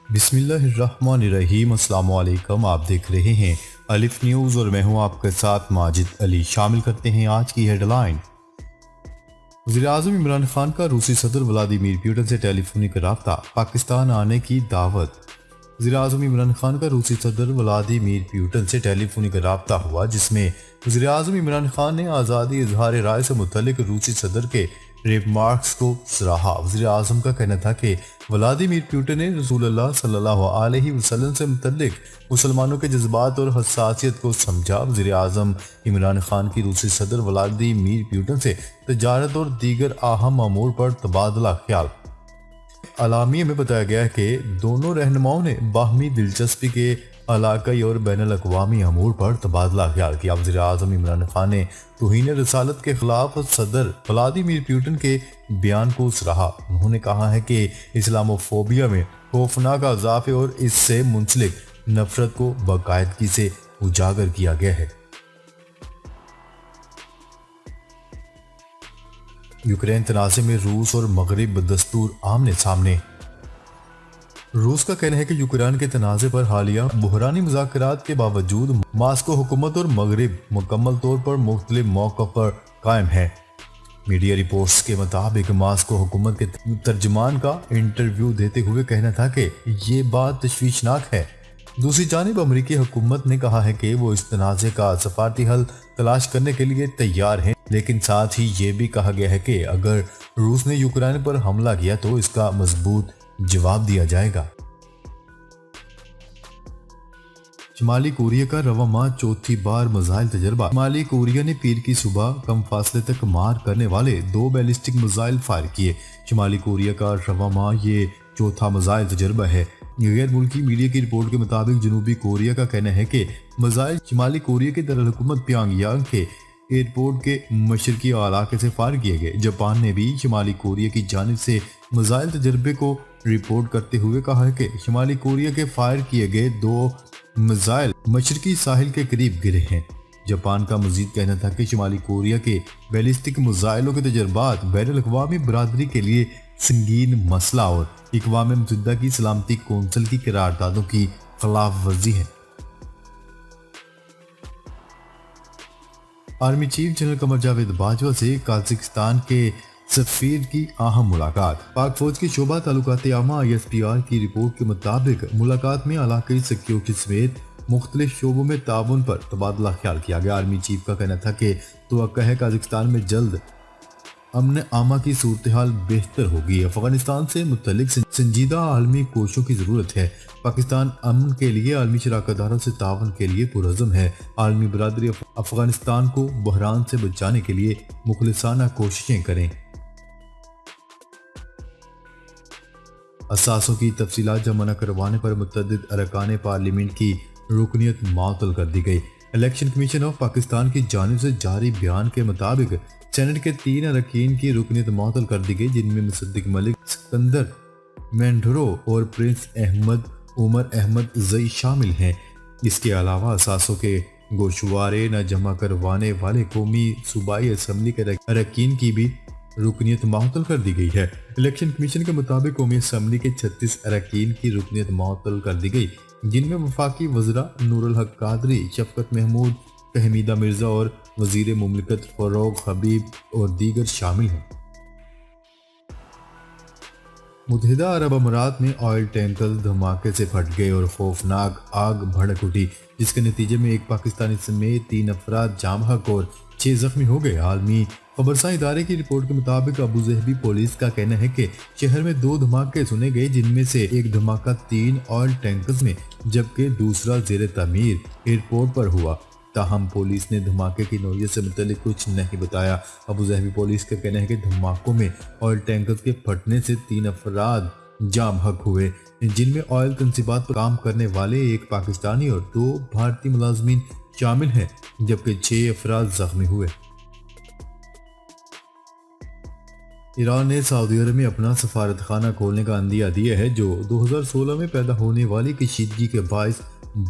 بسم اللہ الرحمن الرحیم۔ السلام علیکم، آپ دیکھ رہے ہیں الف نیوز اور میں ہوں آپ کے ساتھ ماجد علی۔ شامل کرتے ہیں آج کی ہیڈ لائن۔ وزیراعظم عمران خان کا روسی صدر ولادیمیر پوٹن سے ٹیلی فونک رابطہ، پاکستان آنے کی دعوت۔ وزیراعظم عمران خان کا روسی صدر ولادیمیر پوٹن سے ٹیلی فونک رابطہ ہوا، جس میں وزیراعظم عمران خان نے آزادی اظہار رائے سے متعلق روسی صدر کے ریمارکس کو سراہا۔ وزیر اعظم کا کہنا تھا کہ ولادیمیر پوٹن نے رسول اللہ صلی اللہ علیہ وسلم سے متعلق مسلمانوں کے جذبات اور حساسیت کو سمجھا۔ وزیر اعظم عمران خان کی روسی صدر ولادیمیر پوٹن سے تجارت اور دیگر اہم امور پر تبادلہ خیال۔ اعلامیہ میں بتایا گیا ہے کہ دونوں رہنماؤں نے باہمی دلچسپی کے علاقائی اور بین الاقوامی امور پر تبادلہ خیال کیا۔ وزیر اعظم عمران خان نے توہین رسالت کے خلاف صدر ولادیمیر پوٹن کے بیان کو سراہا۔ انہوں نے کہا ہے کہ اسلامو فوبیا میں خوفناک اضافے اور اس سے منسلک نفرت کو باقاعدگی سے اجاگر کیا گیا ہے۔ یوکرین تنازع میں روس اور مغرب بدستور آمنے سامنے۔ روس کا کہنا ہے کہ یوکرین کے تنازع پر حالیہ بحرانی مذاکرات کے باوجود ماسکو حکومت اور مغرب مکمل طور پر مختلف موقف پر قائم ہے۔ میڈیا رپورٹس کے مطابق ماسکو حکومت کے ترجمان کا انٹرویو دیتے ہوئے کہنا تھا کہ یہ بات تشویشناک ہے۔ دوسری جانب امریکی حکومت نے کہا ہے کہ وہ اس تنازع کا سفارتی حل تلاش کرنے کے لیے تیار ہیں، لیکن ساتھ ہی یہ بھی کہا گیا ہے کہ اگر روس نے یوکرین پر حملہ کیا تو اس کا مضبوط جواب دیا جائے گا۔ شمالی کوریا کا رواں ماہ چوتھی بار میزائل تجربہ۔ شمالی کوریا نے پیر کی صبح کم فاصلے تک مار کرنے والے 2 بیلسٹک میزائل فائر کیے۔ شمالی کوریا کا رواں ماہ یہ چوتھا میزائل تجربہ ہے۔ غیر ملکی میڈیا کی رپورٹ کے مطابق جنوبی کوریا کا کہنا ہے کہ میزائل شمالی کوریا کے دارالحکومت پیانگ یانگ کے ایئرپورٹ کے مشرقی علاقے سے فائر کیے گئے۔ جاپان نے بھی شمالی کوریا کی جانب سے میزائل تجربے کو رپورٹ کرتے ہوئے کہا ہے کہ شمالی کوریا کے فائر کیے گئے 2 میزائل مشرقی ساحل کے قریب گرے ہیں۔ جاپان کا مزید کہنا تھا کہ شمالی کوریا کے بیلسٹک میزائلوں کے تجربات بین الاقوامی برادری کے لیے سنگین مسئلہ اور اقوام متحدہ کی سلامتی کونسل کی قراردادوں کی خلاف ورزی ہے۔ Army chief general Qamar Javed Bajwa سے قازقستان کے سفیر کی اہم ملاقات۔ پاک فوج کی شعبہ تعلقات عامہ ISPR کی رپورٹ کے مطابق ملاقات میں علاقائی سیکیورٹی سمیت مختلف شعبوں میں تعاون پر تبادلہ خیال کیا گیا۔ آرمی چیف کا کہنا تھا کہ توقع ہے قازقستان میں جلد امن عامہ کی صورتحال بہتر ہوگی۔ افغانستان سے متعلق سنجیدہ عالمی کوششوں کی ضرورت ہے۔ پاکستان امن کے لیے عالمی شراکت داروں سے تعاون کے لیے پرعزم ہے۔ عالمی برادری افغانستان کو بحران سے بچانے کے لیے مخلصانہ کوششیں کریں۔ اثاثوں کی تفصیلات جمع نہ کروانے پر متعدد ارکان پارلیمنٹ کی رکنیت معطل کر دی گئی۔ الیکشن کمیشن آف پاکستان کی جانب سے جاری بیان کے مطابق سینٹ کے 3 اراکین کی رکنیت معطل کر دی گئی، جن میں مصدق ملک سکندر مینڈھرو اور پرنس احمد عمر احمد زئی شامل ہیں۔ اس کے علاوہ اثاثوں کے گوشوارے نہ جمع کروانے والے قومی صوبائی اسمبلی کے اراکین کی بھی رکنیت معطل کر دی گئی ہے۔ الیکشن کمیشن کے مطابق قومی اسمبلی کے 36 اراکین کی رکنیت معطل کر دی گئی، جن میں وفاقی وزراء نور الحق قادری، شفقت محمود، فہمیدہ مرزا اور وزیر مملکت فروغ حبیب اور دیگر شامل ہیں۔ متحدہ عرب امارات میں آئل ٹینکر دھماکے سے پھٹ گئے اور خوفناک آگ بھڑک اٹھی، جس کے نتیجے میں ایک پاکستانی سمیت 3 افراد جاں بحق اور 6 زخمی ہو گئے۔ عالمی خبرساں ادارے کی رپورٹ کے مطابق ابوظہبی پولیس کا کہنا ہے کہ شہر میں 2 دھماکے سنے گئے، جن میں سے ایک دھماکہ 3 آئل ٹینکرز میں جبکہ دوسرا زیر تعمیر ایئرپورٹ پر ہوا۔ تاہم پولیس نے دھماکے کی نوعیت سے متعلق کچھ نہیں بتایا۔ ابوظہبی پولیس کا کہنا ہے کہ دھماکوں میں آئل ٹینکرز کے پھٹنے سے 3 افراد جاں بحق ہوئے، جن میں آئل تنصیبات پر کام کرنے والے ایک پاکستانی اور 2 بھارتی ملازمین شامل ہیں، جبکہ 6 افراد زخمی ہوئے۔ ایران نے سعودی عرب میں اپنا سفارت خانہ کھولنے کا عندیہ دیا ہے، جو 2016 میں پیدا ہونے والی کشیدگی کے باعث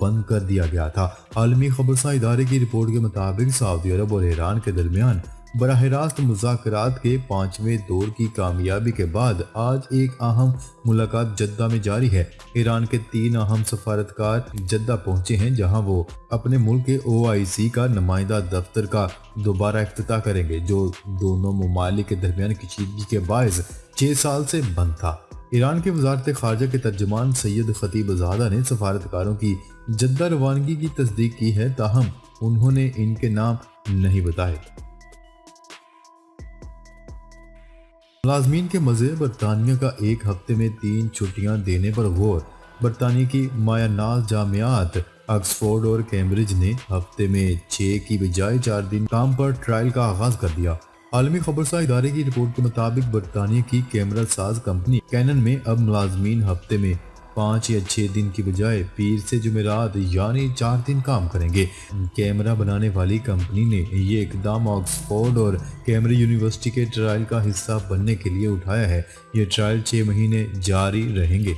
بند کر دیا گیا تھا۔ عالمی خبرساں ادارے کی رپورٹ کے مطابق سعودی عرب اور ایران کے درمیان براہ راست مذاکرات کے 5ویں دور کی کامیابی کے بعد آج ایک اہم ملاقات جدہ میں جاری ہے۔ ایران کے 3 اہم سفارتکار جدہ پہنچے ہیں، جہاں وہ اپنے ملک کے OIC کا نمائندہ دفتر کا دوبارہ افتتاح کریں گے، جو دونوں ممالک کے درمیان کشیدگی کے باعث 6 سال سے بند تھا۔ ایران کی وزارت خارجہ کے ترجمان سید خطیب زادہ نے سفارتکاروں کی جدہ روانگی کی تصدیق کی ہے، تاہم انہوں نے ان کے نام نہیں بتائے۔ ملازمین کے مزے، برطانیہ کا ایک ہفتے میں 3 چھٹیاں دینے پر غور۔ برطانیہ کی مایہ ناز جامعات آکسفورڈ اور کیمبرج نے ہفتے میں 6 کی بجائے 4 دن کام پر ٹرائل کا آغاز کر دیا۔ عالمی خبرساں ادارے کی رپورٹ کے مطابق برطانیہ کی کیمرہ ساز کمپنی کینن میں اب ملازمین ہفتے میں 5 یا 6 دن کی بجائے پیر سے جمعرات یعنی 4 دن کام کریں گے۔ کیمرہ بنانے والی کمپنی نے یہ اقدام آکسفورڈ اور کیمبرج یونیورسٹی کے ٹرائل کا حصہ بننے کے لیے اٹھایا ہے۔ یہ ٹرائل 6 مہینے جاری رہیں گے۔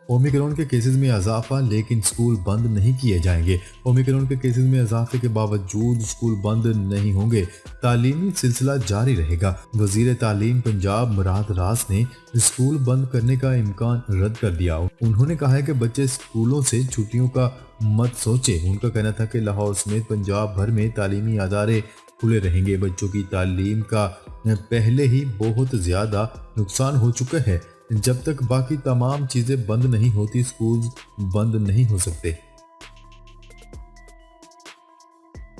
اومیکرون کے کیسز میں اضافہ، لیکن سکول بند نہیں کیے جائیں گے۔ اومیکرون کے کیسز میں اضافے کے باوجود سکول بند نہیں ہوں گے، تعلیمی سلسلہ جاری رہے گا۔ وزیر تعلیم پنجاب مراد راز نے سکول بند کرنے کا امکان رد کر دیا۔ انہوں نے کہا ہے کہ بچے سکولوں سے چھٹیوں کا مت سوچیں۔ ان کا کہنا تھا کہ لاہور سمیت پنجاب بھر میں تعلیمی ادارے کھلے رہیں گے۔ بچوں کی تعلیم کا پہلے ہی بہت زیادہ نقصان ہو چکا ہے۔ جب تک باقی تمام چیزیں بند نہیں ہوتی، سکول بند نہیں ہو سکتے۔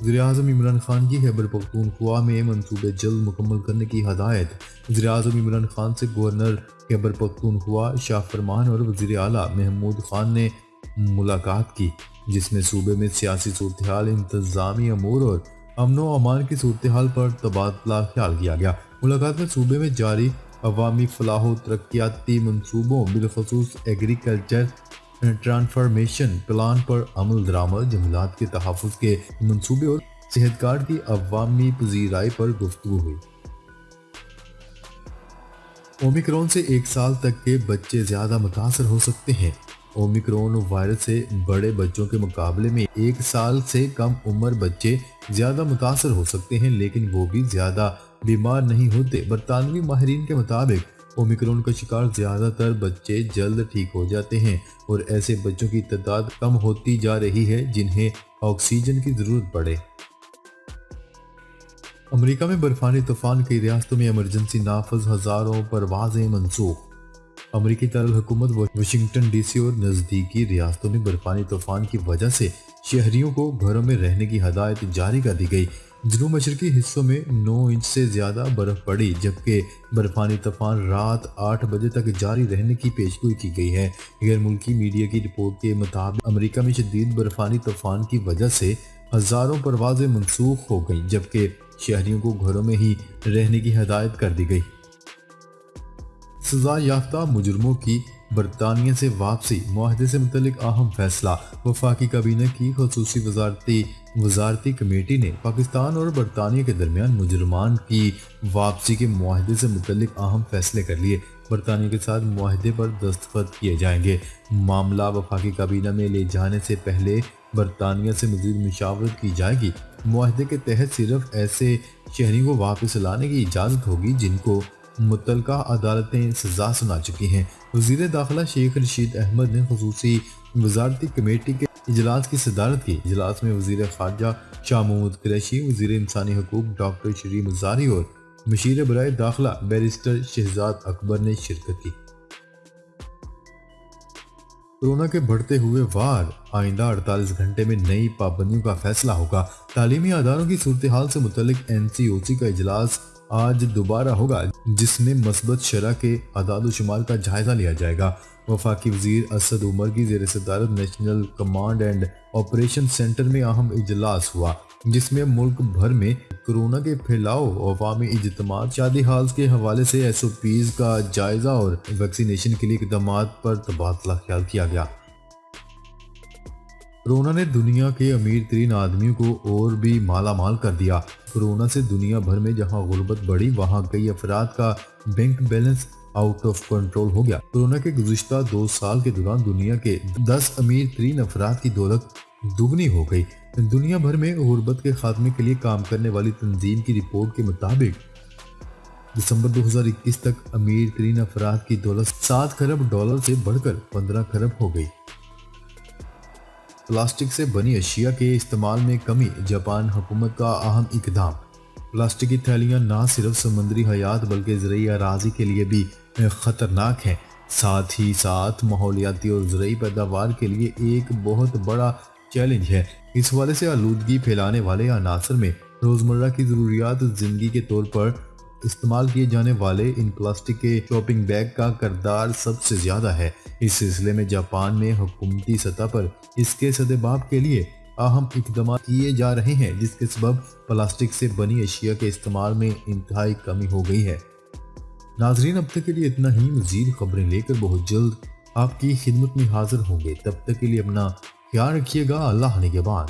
وزیر اعظم عمران خان کی خیبر پختونخوا میں منصوبے جلد مکمل کرنے کی ہدایت۔ وزیر اعظم عمران خان سے گورنر خیبر پختونخوا شاہ فرمان اور وزیر اعلیٰ محمود خان نے ملاقات کی، جس میں صوبے میں سیاسی صورتحال، انتظامی امور اور امن و امان کی صورتحال پر تبادلہ خیال کیا گیا۔ ملاقات میں صوبے میں جاری عوامی فلاح و ترقیاتی منصوبوں، بالخصوص ایگریکلچر ٹرانسفارمیشن پلان پر عمل درآمد، جنگلات کے تحفظ کے منصوبے اور صحت کارڈ کی عوامی پذیرائی پر گفتگو ہوئی۔ اومیکرون سے 1 سال تک کے بچے زیادہ متاثر ہو سکتے ہیں۔ اومیکرون وائرس سے بڑے بچوں کے مقابلے میں 1 سال سے کم عمر بچے زیادہ متاثر ہو سکتے ہیں، لیکن وہ بھی زیادہ بیمار نہیں ہوتے۔ برطانوی ماہرین کے مطابق اومیکرون کا شکار زیادہ تر بچے جلد ٹھیک ہو جاتے ہیں، اور ایسے بچوں کی تعداد کم ہوتی جا رہی ہے جنہیں آکسیجن کی ضرورت پڑے۔ امریکہ میں برفانی طوفان کی ریاستوں میں ایمرجنسی نافذ، ہزاروں پروازیں منسوخ۔ امریکی دارالحکومت واشنگٹن ڈی سی اور نزدیکی ریاستوں میں برفانی طوفان کی وجہ سے شہریوں کو گھروں میں رہنے کی ہدایت جاری کر دی گئی۔ جنوب مشرقی حصوں میں 9 انچ سے زیادہ برف پڑی، جبکہ برفانی طوفان رات 8 بجے تک جاری رہنے کی پیشگوئی کی گئی ہے۔ غیر ملکی میڈیا کی رپورٹ کے مطابق امریکہ میں شدید برفانی طوفان کی وجہ سے ہزاروں پروازیں منسوخ ہو گئیں، جبکہ شہریوں کو گھروں میں ہی رہنے کی ہدایت کر دی گئی۔ سزا یافتہ مجرموں کی برطانیہ سے واپسی، معاہدے سے متعلق اہم فیصلہ۔ وفاقی کابینہ کی خصوصی وزارتی کمیٹی نے پاکستان اور برطانیہ کے درمیان مجرمان کی واپسی کے معاہدے سے متعلق اہم فیصلے کر لیے۔ برطانیہ کے ساتھ معاہدے پر دستخط کیے جائیں گے۔ معاملہ وفاقی کابینہ میں لے جانے سے پہلے برطانیہ سے مزید مشاورت کی جائے گی۔ معاہدے کے تحت صرف ایسے شہریوں کو واپس لانے کی اجازت ہوگی جن کو متعلقہ عدالتیں سزا سنا چکی ہیں۔ وزیر داخلہ شیخ رشید احمد نے خصوصی وزارتی کمیٹی کے اجلاس کی صدارت کی۔ اجلاس میں وزیر خارجہ شاہ محمود قریشی، وزیر انسانی حقوق ڈاکٹر شریف مزاری اور مشیر برائے داخلہ بیرسٹر شہزاد اکبر نے شرکت کی۔ کورونا کے بڑھتے ہوئے وار، آئندہ 48 گھنٹے میں نئی پابندیوں کا فیصلہ ہوگا۔ تعلیمی اداروں کی صورتحال سے متعلق NCOC کا اجلاس آج دوبارہ ہوگا، جس میں مثبت شرح کے اعداد و شمار کا جائزہ لیا جائے گا۔ وفاقی وزیر اسد عمر کی زیر صدارت national command and operation centre میں اہم اجلاس ہوا، جس میں ملک بھر میں کورونا کے پھیلاؤ، عوامی اجتماعات، شادی ہالز کے حوالے سے SOPs کا جائزہ اور ویکسینیشن کے لیے اقدامات پر تبادلہ خیال کیا گیا۔ کورونا نے دنیا کے امیر ترین آدمیوں کو اور بھی مالا مال کر دیا۔ کورونا سے دنیا بھر میں جہاں غربت بڑھی، وہاں کئی افراد کا bank balance out of control ہو گیا۔ کورونا کے گزشتہ 2 سال کے دوران دنیا کے 10 امیر ترین افراد کی دولت دگنی ہو گئی۔ دنیا بھر میں غربت کے خاتمے کے لیے کام کرنے والی تنظیم کی رپورٹ کے مطابق دسمبر 2021 تک امیر ترین افراد کی دولت 7 کھرب ڈالر سے بڑھ کر 15 کھرب ہو گئی۔ پلاسٹک سے بنی اشیاء کے استعمال میں کمی، جاپان حکومت کا اہم اقدام۔ پلاسٹک کی تھیلیاں نہ صرف سمندری حیات بلکہ زرعی اراضی کے لیے بھی خطرناک ہیں، ساتھ ہی ساتھ ماحولیاتی اور زرعی پیداوار کے لیے ایک بہت بڑا چیلنج ہے۔ اس حوالے سے آلودگی پھیلانے والے عناصر میں روزمرہ کی ضروریات زندگی کے طور پر استعمال کیے جانے والے ان پلاسٹک کے شاپنگ بیگ کا کردار سب سے زیادہ ہے۔ اس سلسلے میں جاپان میں حکومتی سطح پر اس کے سدباب کے لیے اہم اقدامات کیے جا رہے ہیں، جس کے سبب پلاسٹک سے بنی اشیاء کے استعمال میں انتہائی کمی ہو گئی ہے۔ ناظرین، اب تک کے لیے اتنا ہی۔ مزید خبریں لے کر بہت جلد آپ کی خدمت میں حاضر ہوں گے۔ تب تک کے لیے اپنا خیال رکھیے گا۔ اللہ نگہبان۔